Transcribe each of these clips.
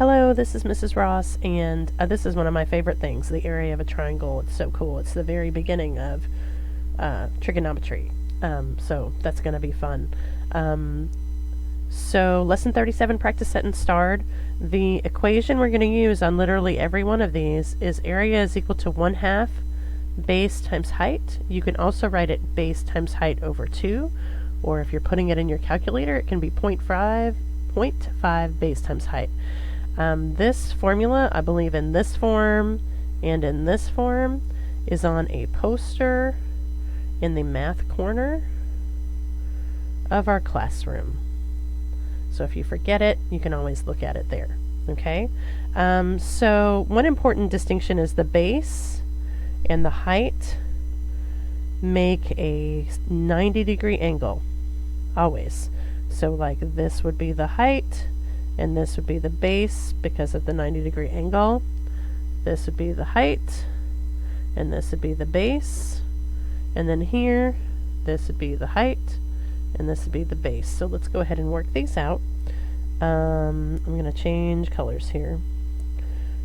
Hello, this is Mrs. Ross, and this is one of my favorite things, the area of a triangle. It's so cool. It's the very beginning of trigonometry, so that's going to be fun. So lesson 37, practice sentence starred. The equation we're going to use on literally every one of these is area is equal to 1/2 base times height. You can also write it base times height over 2, or if you're putting it in your calculator, it can be 0.5 base times height. This formula, I believe in this form and in this form, is on a poster in the math corner of our classroom. So if you forget it, you can always look at it there. Okay? So one important distinction is the base and the height make a 90-degree angle, always. So like this would be the height, and this would be the base because of the 90-degree angle. This would be the height, and this would be the base. And then here, this would be the height, and this would be the base. So let's go ahead and work these out. I'm going to change colors here.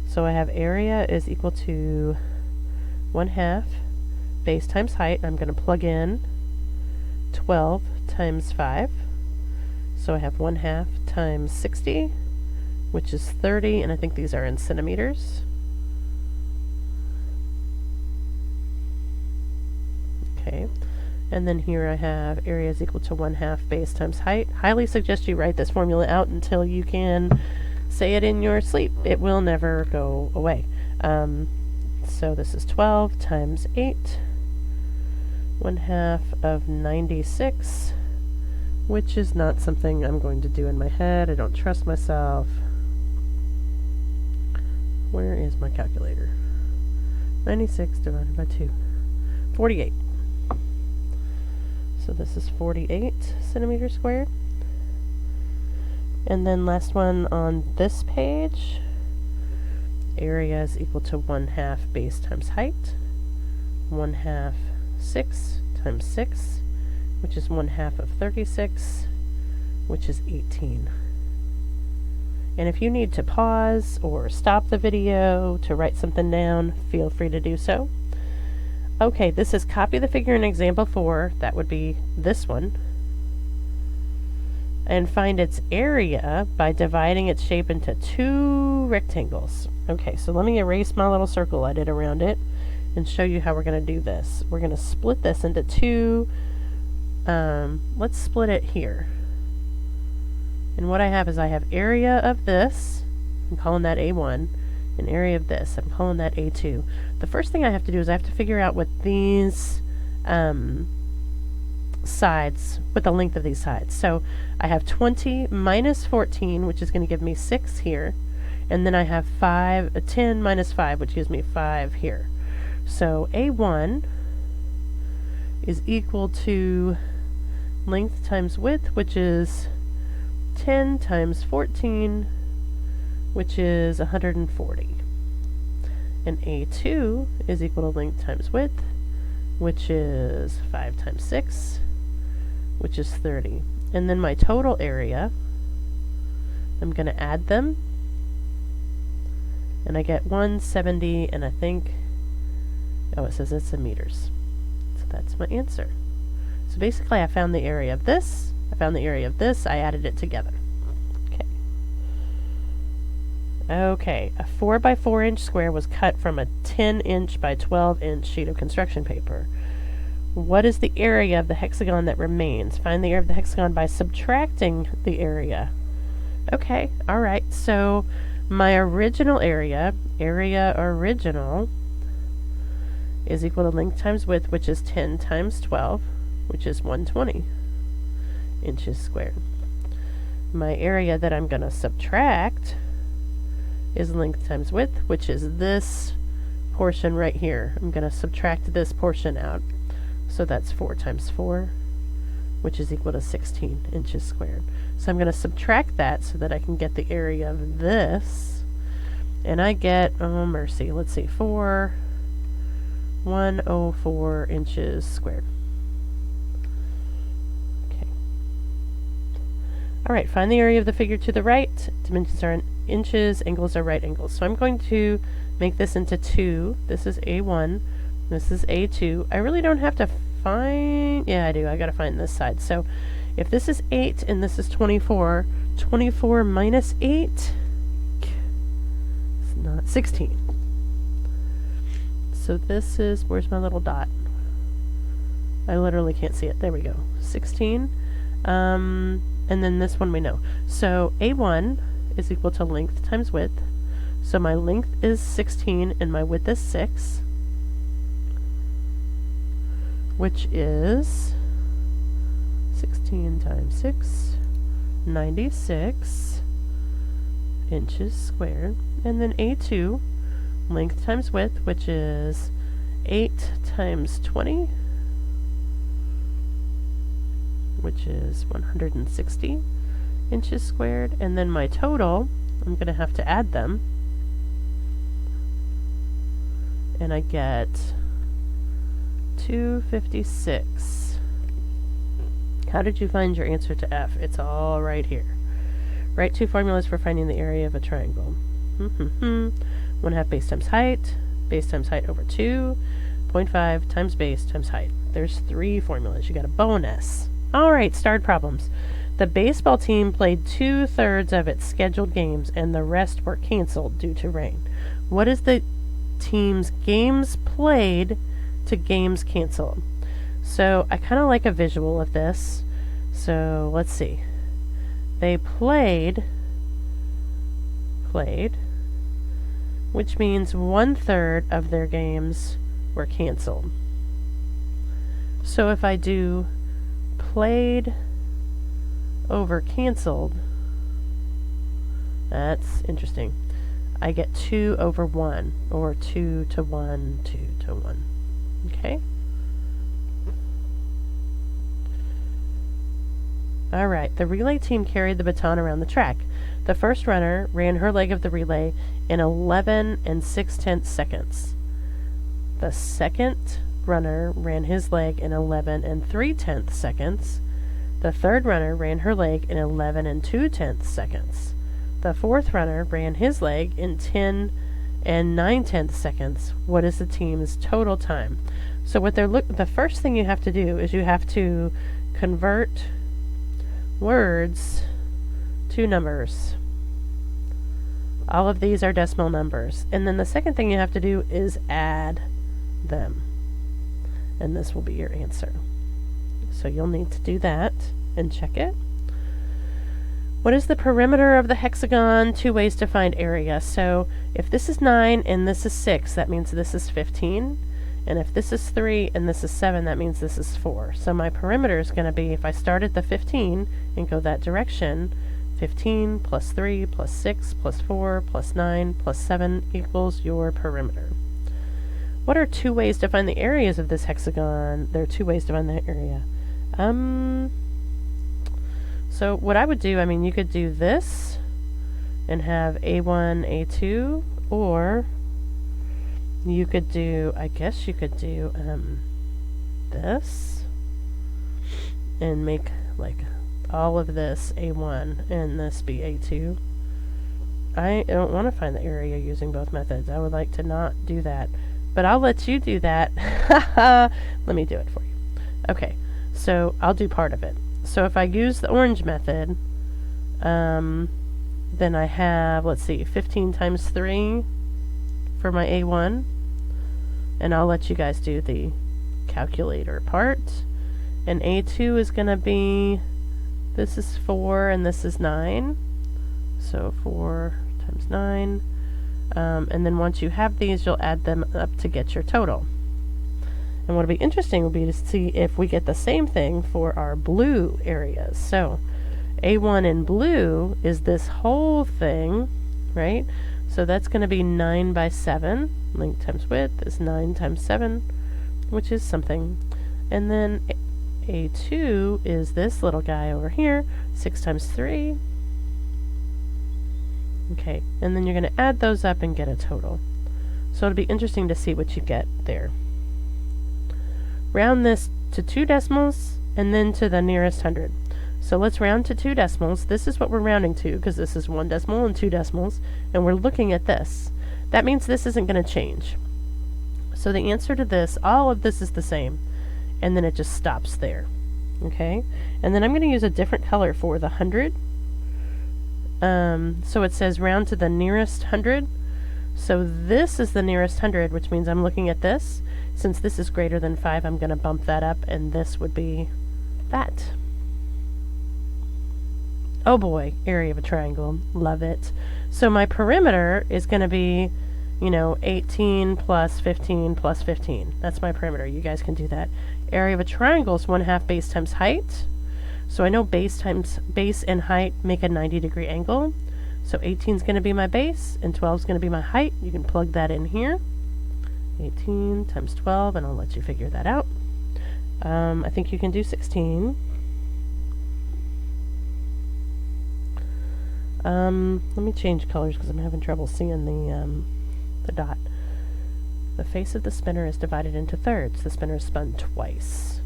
So I have area is equal to 1/2 base times height. I'm going to plug in 12 times 5. So I have 1/2 times 60, which is 30, and I think these are in centimeters. Okay, and then here I have area is equal to 1/2 base times height. Highly suggest you write this formula out until you can say it in your sleep. It will never go away. So this is 12 times 8, 1/2 of 96, which is not something I'm going to do in my head. I don't trust myself. Where is my calculator? 96 divided by 2. 48. So this is 48 centimeters squared. And then last one on this page, area is equal to 1/2 base times height. 1/2 6 times 6, which is 1/2 of 36, which is 18. And if you need to pause or stop the video to write something down, feel free to do so. Okay, this is copy the figure in example 4, that would be this one, and find its area by dividing its shape into 2 rectangles. Okay, so let me erase my little circle I did around it and show you how we're going to do this. We're going to split this into 2. Let's split it here. And what I have is I have area of this, I'm calling that A1, and area of this, I'm calling that A2. The first thing I have to do is I have to figure out what these sides, what the length of these sides. So I have 20 minus 14, which is going to give me 6 here, and then I have 10 minus 5, which gives me 5 here. So A1 is equal to length times width, which is 10 times 14, which is 140. And A2 is equal to length times width, which is 5 times 6, which is 30. And then my total area, I'm going to add them, and I get 170, and I think, oh, it says it's in meters. So that's my answer. So basically I found the area of this, I found the area of this, I added it together. Okay, a 4 by 4 inch square was cut from a 10 inch by 12 inch sheet of construction paper. What is the area of the hexagon that remains? Find the area of the hexagon by subtracting the area. Okay, alright, so my original area original, is equal to length times width, which is 10 times 12, which is 120 inches squared. My area that I'm going to subtract is length times width, which is this portion right here. I'm going to subtract this portion out. So that's 4 times 4, which is equal to 16 inches squared. So I'm going to subtract that so that I can get the area of this. And I get, oh mercy, let's see, 104 inches squared. Okay. Alright, find the area of the figure to the right. Dimensions are in inches, angles are right angles. So I'm going to make this into 2. This is A1. This is A2. I really don't have to find... Yeah, I do. I gotta find this side. So if this is 8 and this is 24, 24 minus 8 is not 16. So this is... Where's my little dot? I literally can't see it. There we go. 16. And then this one we know. So A1 is equal to length times width. So my length is 16 and my width is 6, which is 16 times 6, 96 inches squared. And then A2, length times width, which is 8 times 20, which is 160 inches squared. And then my total, I'm going to have to add them, and I get 256. How did you find your answer to F? It's all right here. Write 2 formulas for finding the area of a triangle. 1/2 base times height over 2, 0.5 times base times height. There's 3 formulas. You got a bonus. Alright, starred problems. The baseball team played 2/3 of its scheduled games and the rest were canceled due to rain. What is the team's games played to games canceled? So I kind of like a visual of this. So let's see. They played, which means 1/3 of their games were canceled. So if I do played over canceled, that's interesting. I get 2 over 1, or 2 to 1, 2 to 1. Okay? Alright, the relay team carried the baton around the track. The first runner ran her leg of the relay in 11 6/10 seconds. The second runner ran his leg in 11 3/10 seconds. The third runner ran her leg in 11 2/10 seconds. The fourth runner ran his leg in 10 9/10 seconds. What is the team's total time? So what the first thing you have to do is you have to convert words to numbers. All of these are decimal numbers. And then the second thing you have to do is add them. And this will be your answer. So you'll need to do that and check it. What is the perimeter of the hexagon? 2 ways to find area. So if this is 9 and this is 6, that means this is 15. And if this is 3 and this is 7, that means this is 4. So my perimeter is going to be, if I start at the 15 and go that direction, 15 plus 3 plus 6 plus 4 plus 9 plus 7 equals your perimeter. What are 2 ways to find the areas of this hexagon? There are 2 ways to find the area. So what I would do, you could do this and have A1, A2, or you could do, I guess you could do this and make like all of this A1 and this be A2. I don't want to find the area using both methods. I would like to not do that, but I'll let you do that. Let me do it for you. Okay, so I'll do part of it. So if I use the orange method, then I have, let's see, 15 times 3 for my A1, and I'll let you guys do the calculator part. And A2 is going to be, this is 4 and this is 9, so 4 times 9, and then once you have these, you'll add them up to get your total. And what would be interesting would be to see if we get the same thing for our blue areas. So A1 in blue is this whole thing, right? So that's going to be 9 by 7. Length times width is 9 times 7, which is something. And then A2 is this little guy over here, 6 times 3. Okay, and then you're going to add those up and get a total. So it'll be interesting to see what you get there. Round this to 2 decimals and then to the nearest hundred. So let's round to 2 decimals. This is what we're rounding to, because this is 1 decimal and 2 decimals, and we're looking at this. That means this isn't going to change. So the answer to this, all of this is the same, and then it just stops there. Okay? And then I'm going to use a different color for the 100. So it says round to the nearest 100. So this is the nearest 100, which means I'm looking at this. Since this is greater than 5, I'm going to bump that up, and this would be that. Oh boy, area of a triangle. Love it. So my perimeter is going to be, 18 plus 15 plus 15. That's my perimeter. You guys can do that. Area of a triangle is 1/2 base times height. So I know base and height make a 90-degree angle. So 18 is going to be my base, and 12 is going to be my height. You can plug that in here. 18 times 12, and I'll let you figure that out. I think you can do 16. Let me change colors because I'm having trouble seeing the dot. The face of the spinner is divided into thirds. The spinner is spun twice.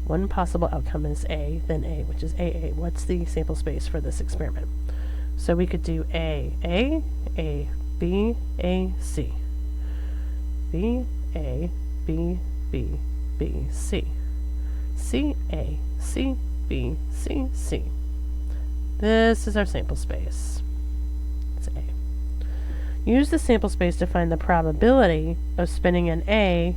One possible outcome is A, then A, which is AA. What's the sample space for this experiment? So we could do A, B, A, C. B, A, B, B, B, C. C, A, C, B, C, C. This is our sample space. It's A. Use the sample space to find the probability of spinning an A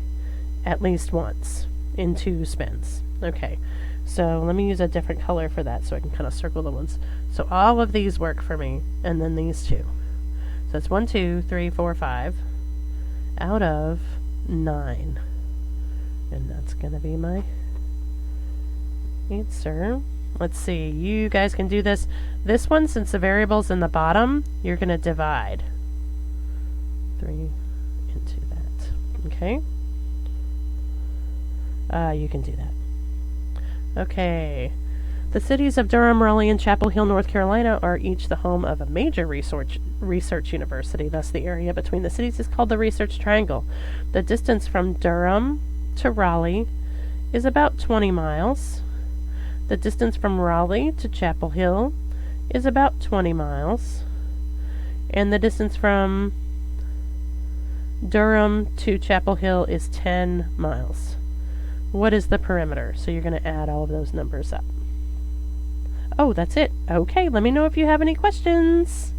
at least once in 2 spins. Okay, so let me use a different color for that so I can kind of circle the ones. So all of these work for me, and then these 2. So it's 1, 2, 3, 4, 5 out of 9. And that's going to be my answer. Let's see, you guys can do this. This one, since the variable's in the bottom, you're going to divide 3 into that. Okay? You can do that. Okay. The cities of Durham, Raleigh, and Chapel Hill, North Carolina are each the home of a major research university. Thus, the area between the cities is called the Research Triangle. The distance from Durham to Raleigh is about 20 miles. The distance from Raleigh to Chapel Hill is about 20 miles. And the distance from Durham to Chapel Hill is 10 miles. What is the perimeter? So you're going to add all of those numbers up. Oh, that's it. Okay, let me know if you have any questions.